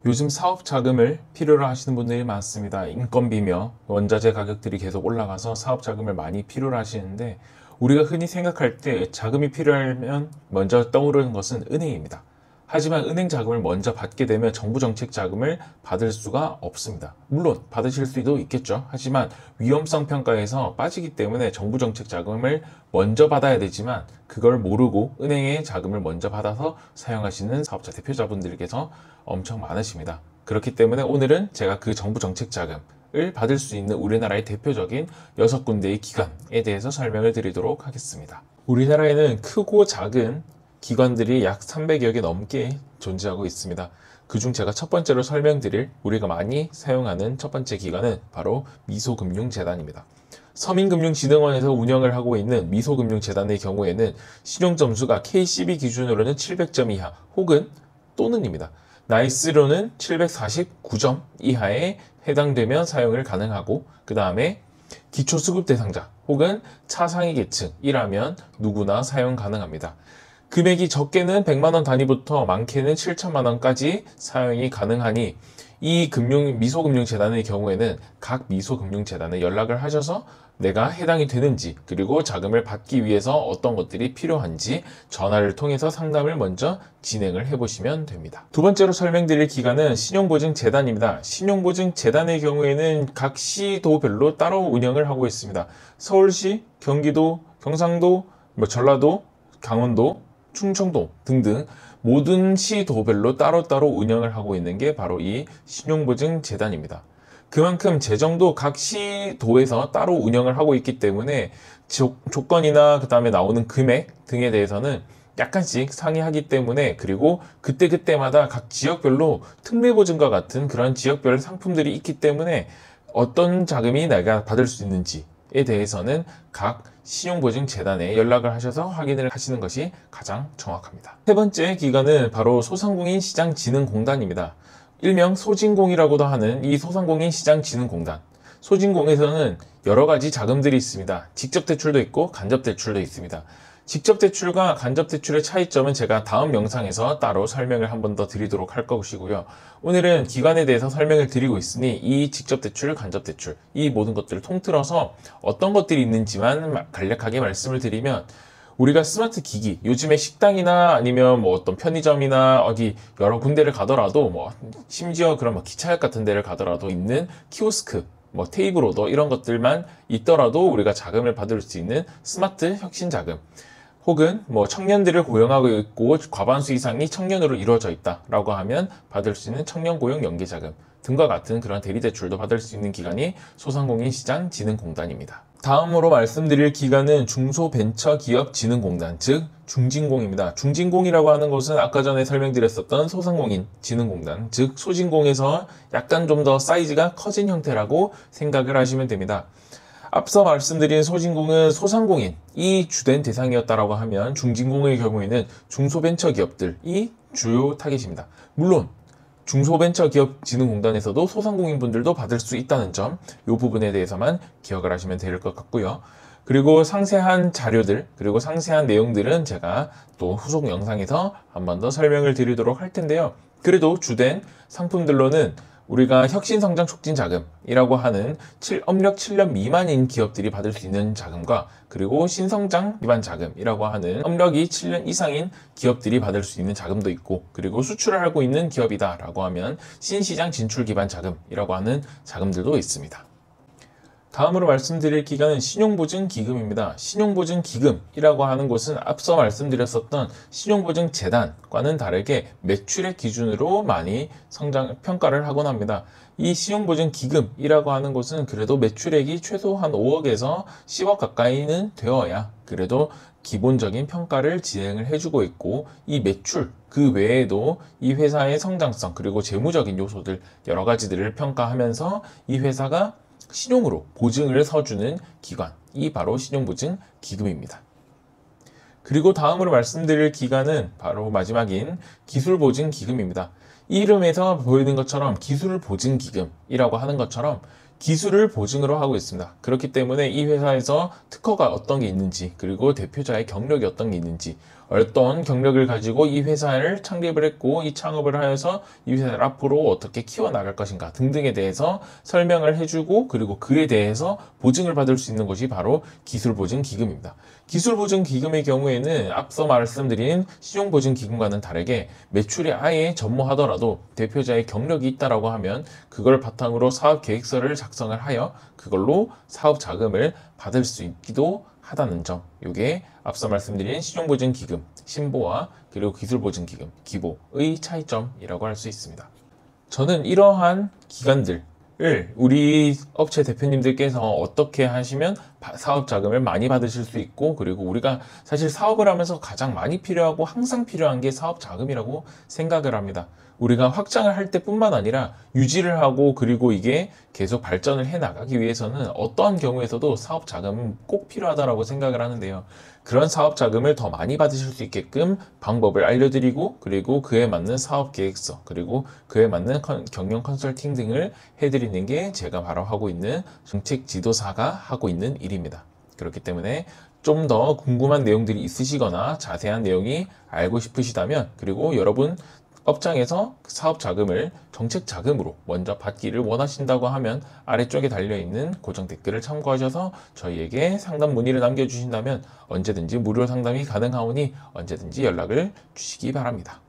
요즘 사업 자금을 필요로 하시는 분들이 많습니다. 인건비며 원자재 가격들이 계속 올라가서 사업 자금을 많이 필요로 하시는데, 우리가 흔히 생각할 때 자금이 필요하면 먼저 떠오르는 것은 은행입니다. 하지만 은행 자금을 먼저 받게 되면 정부 정책 자금을 받을 수가 없습니다. 물론 받으실 수도 있겠죠. 하지만 위험성 평가에서 빠지기 때문에 정부 정책 자금을 먼저 받아야 되지만, 그걸 모르고 은행의 자금을 먼저 받아서 사용하시는 사업자 대표자분들께서 엄청 많으십니다. 그렇기 때문에 오늘은 제가 그 정부 정책 자금을 받을 수 있는 우리나라의 대표적인 6군데의 기관에 대해서 설명을 드리도록 하겠습니다. 우리나라에는 크고 작은 기관들이 약 300여 개 넘게 존재하고 있습니다. 그중 제가 첫 번째로 설명드릴, 우리가 많이 사용하는 첫 번째 기관은 바로 미소금융재단입니다. 서민금융진흥원에서 운영을 하고 있는 미소금융재단의 경우에는 신용점수가 KCB 기준으로는 700점 이하 혹은 또는입니다. 나이스로는 749점 이하에 해당되면 사용을 가능하고, 그 다음에 기초수급 대상자 혹은 차상위 계층이라면 누구나 사용 가능합니다. 금액이 적게는 100만원 단위부터 많게는 7천만원까지 사용이 가능하니, 이 미소금융재단의 경우에는 각 미소금융재단에 연락을 하셔서 내가 해당이 되는지, 그리고 자금을 받기 위해서 어떤 것들이 필요한지 전화를 통해서 상담을 먼저 진행을 해보시면 됩니다. 두 번째로 설명드릴 기관은 신용보증재단입니다. 신용보증재단의 경우에는 각 시도별로 따로 운영을 하고 있습니다. 서울시, 경기도, 경상도, 전라도, 강원도, 충청도 등등 모든 시도별로 따로따로 운영을 하고 있는 게 바로 이 신용보증재단입니다. 그만큼 재정도 각 시도에서 따로 운영을 하고 있기 때문에 조건이나 그 다음에 나오는 금액 등에 대해서는 약간씩 상이하기 때문에, 그리고 그때그때마다 각 지역별로 특례보증과 같은 그런 지역별 상품들이 있기 때문에 어떤 자금이 내가 받을 수 있는지에 대해서는 각 신용보증재단에 연락을 하셔서 확인을 하시는 것이 가장 정확합니다. 세 번째 기관은 바로 소상공인시장진흥공단입니다. 일명 소진공이라고도 하는 이 소상공인시장진흥공단. 소진공에서는 여러 가지 자금들이 있습니다. 직접 대출도 있고 간접 대출도 있습니다. 직접 대출과 간접 대출의 차이점은 제가 다음 영상에서 따로 설명을 한 번 더 드리도록 할 것이고요. 오늘은 기관에 대해서 설명을 드리고 있으니 이 직접 대출, 간접 대출, 이 모든 것들을 통틀어서 어떤 것들이 있는지만 간략하게 말씀을 드리면, 우리가 스마트 기기, 요즘에 식당이나 아니면 어떤 편의점이나 어디 여러 군데를 가더라도, 심지어 그런 기차역 같은 데를 가더라도 있는 키오스크, 테이블 오더 이런 것들만 있더라도 우리가 자금을 받을 수 있는 스마트 혁신 자금, 혹은 청년들을 고용하고 있고 과반수 이상이 청년으로 이루어져 있다라고 하면 받을 수 있는 청년 고용 연계 자금 등과 같은 그런 대리 대출도 받을 수 있는 기관이 소상공인시장진흥공단입니다. 다음으로 말씀드릴 기관은 중소벤처기업진흥공단, 즉 중진공입니다. 중진공이라고 하는 것은 아까 전에 설명드렸었던 소상공인진흥공단, 즉 소진공에서 약간 좀 더 사이즈가 커진 형태라고 생각을 하시면 됩니다. 앞서 말씀드린 소진공은 소상공인이 주된 대상이었다라고 하면, 중진공의 경우에는 중소벤처기업들이 주요 타겟입니다. 물론 중소벤처기업진흥공단에서도 소상공인분들도 받을 수 있다는 점, 이 부분에 대해서만 기억을 하시면 될 것 같고요. 그리고 상세한 자료들, 그리고 상세한 내용들은 제가 또 후속 영상에서 한 번 더 설명을 드리도록 할 텐데요. 그래도 주된 상품들로는 우리가 혁신성장 촉진 자금이라고 하는 업력 7년 미만인 기업들이 받을 수 있는 자금과, 그리고 신성장 기반 자금이라고 하는 업력이 7년 이상인 기업들이 받을 수 있는 자금도 있고, 그리고 수출을 하고 있는 기업이다라고 하면 신시장 진출 기반 자금이라고 하는 자금들도 있습니다. 다음으로 말씀드릴 기관은 신용보증기금입니다. 신용보증기금이라고 하는 것은 앞서 말씀드렸었던 신용보증재단과는 다르게 매출액 기준으로 많이 평가를 하곤 합니다. 이 신용보증기금이라고 하는 것은 그래도 매출액이 최소 한 5억에서 10억 가까이는 되어야 그래도 기본적인 평가를 진행을 해주고 있고, 이 매출 그 외에도 이 회사의 성장성, 그리고 재무적인 요소들 여러 가지들을 평가하면서 이 회사가 신용으로 보증을 서주는 기관이 바로 신용보증기금입니다. 그리고 다음으로 말씀드릴 기관은 바로 마지막인 기술보증기금입니다. 이 이름에서 보이는 것처럼 기술보증기금이라고 하는 것처럼 기술을 보증으로 하고 있습니다. 그렇기 때문에 이 회사에서 특허가 어떤 게 있는지, 그리고 대표자의 경력이 어떤 게 있는지, 어떤 경력을 가지고 이 회사를 창립을 했고 이 창업을 하여서 이 회사를 앞으로 어떻게 키워나갈 것인가 등등에 대해서 설명을 해주고 그리고 그에 대해서 보증을 받을 수 있는 것이 바로 기술보증기금입니다. 기술보증기금의 경우에는 앞서 말씀드린 신용보증기금과는 다르게 매출이 아예 전무하더라도 대표자의 경력이 있다라고 하면 그걸 바탕으로 사업계획서를 작성을 하여 그걸로 사업 자금을 받을 수 있기도 하다는 점, 이게 앞서 말씀드린 신용보증기금, 신보와 그리고 기술보증기금, 기보의 차이점이라고 할 수 있습니다. 저는 이러한 기관들을 우리 업체 대표님들께서 어떻게 하시면 사업 자금을 많이 받으실 수 있고 그리고 우리가 사실 사업을 하면서 가장 많이 필요하고 항상 필요한 게 사업 자금이라고 생각을 합니다. 우리가 확장을 할 때뿐만 아니라 유지를 하고 그리고 이게 계속 발전을 해 나가기 위해서는 어떠한 경우에서도 사업 자금은 꼭 필요하다고 생각을 하는데요. 그런 사업 자금을 더 많이 받으실 수 있게끔 방법을 알려드리고 그리고 그에 맞는 사업 계획서 그리고 그에 맞는 경영 컨설팅 등을 해드리는 게 제가 바로 하고 있는 정책 지도사가 하고 있는 일입니다. 그렇기 때문에 좀 더 궁금한 내용들이 있으시거나 자세한 내용이 알고 싶으시다면 그리고 여러분 업장에서 사업 자금을 정책 자금으로 먼저 받기를 원하신다고 하면 아래쪽에 달려있는 고정 댓글을 참고하셔서 저희에게 상담 문의를 남겨주신다면 언제든지 무료 상담이 가능하오니 언제든지 연락을 주시기 바랍니다.